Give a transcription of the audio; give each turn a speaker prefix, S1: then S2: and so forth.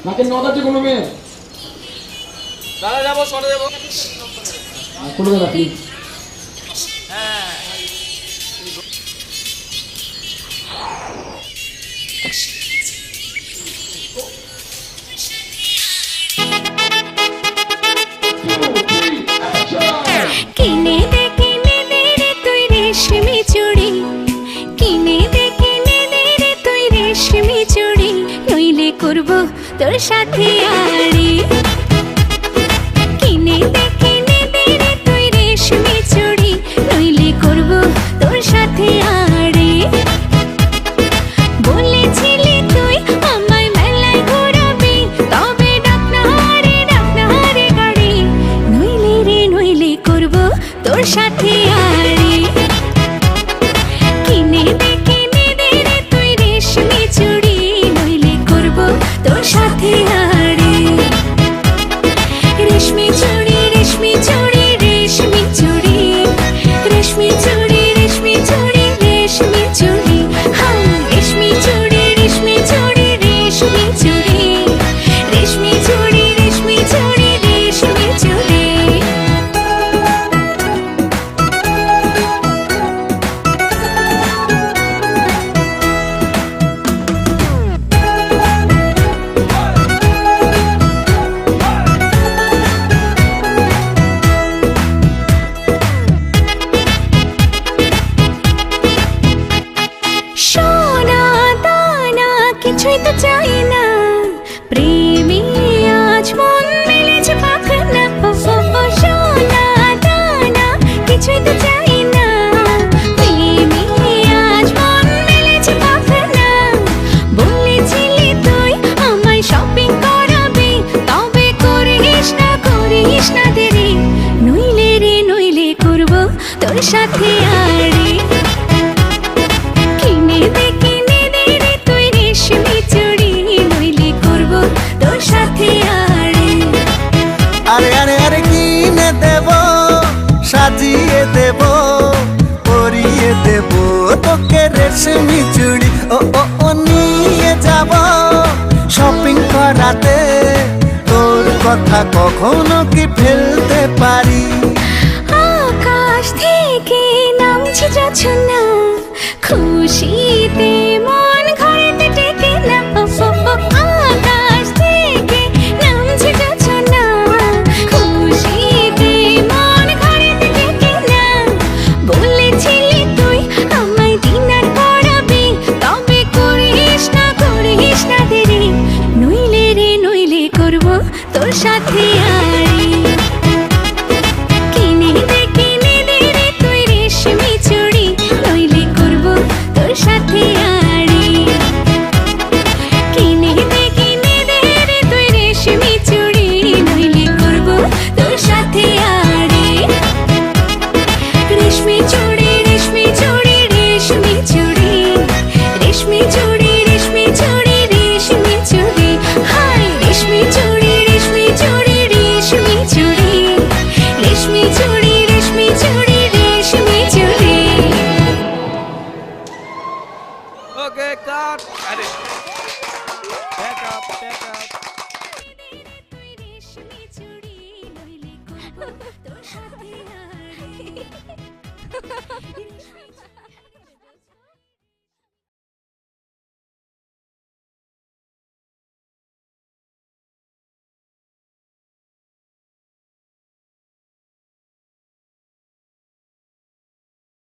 S1: নাকের নদ আছে কোনো মেয়ে?
S2: দাদা যাবো, সরে যাবো।
S1: খুলে দেবে প্লিজ।
S2: হ্যাঁ
S3: কিনে দে রে তুই রেশমি চুড়ি, কিনে দে রে তুই রেশমি চুড়ি, নইলে করব তোর সাথে আড়ি। কিনে দে রে তুই রেশমি চুড়ি, নইলে করব তোর সাথে আড়ি। বলেছিলি তুই আমায় মেলায় ঘোরাবি, তবে ডাক না রে গাড়ি, নইলে করব তোর সাথে আড়ি। কিনে দে রে তুই রেশমি চুড়ি, নইলে করব তোর সাথে আড়ি। রেশমি চুড়ি রেশমি চুড়ি রেশমি চুড়ি, রেশমি চুড়ি রেশমি চুড়ি রেশমি চুড়ি, হ্যাঁ রেশমি চুড়ি রেশমি চুড়ি রেশমি চুড়ি, রেশমি চুড়ি রেশমি চুড়ি রেশমি চুড়ি। সোনা দানা কিছুই তো চাই না, প্রেমে আজ মন মেলেছে পাখনা। সোনা দানা কিছুই তো চাই না, প্রেমে আজ মন মেলেছে পাখনা। বলেছিলি তুই আমায় শপিং করাবি, তবে করিস না দেরি, নইলে করব তোর সাথে আড়ি। কিনে দে রে তুই রেশমি চুড়ি, নইলে করব তোর সাথে আড়ি।
S4: আরে আরে আরে কিনে দেব, সাজিয়ে দেব, পরিয়ে দেব তোকে রেশমি চুড়ি। ও ও ও নিয়ে যাব শপিং করাতে, তোর কথা কখনো কি ফেলতে পারি?
S3: আকাশ থেকে নামছে জোছনা, খুশিতে মন ঘরেতে টেকে না। আকাশ থেকে নামছে জোছনা, খুশিতে মন ঘরেতে টেকে না। বলেছিলি তুই আমায় ডিনার করাবি, তবে করিস না দেরি, নইলে করব তোর সাথে আড়ি। কিনে দে রে তুই রেশমি চুড়ি, নইলে করব তোর সাথে আড়ি। কিনে দে রে তুই রেশমি চুড়ি, নইলে করব তোর সাথে আড়ি। রেশমি চুড়ি রেশমি চুড়ি রেশমি চুড়ি, রেশমি চুড়ি রেশমি চুড়ি রেশমি চুড়ি, হাই রেশমি চুড়ি রেশমি চুড়ি রেশমি চুড়ি, রেশমি চুড়ি রেশমি চুড়ি রেশমি চুড়ি।
S2: ওকে কাট। আরে ব্যাক আপ।
S3: তুই রেশমি চুড়ি, নইলে করব তোর সাথে আড়ি।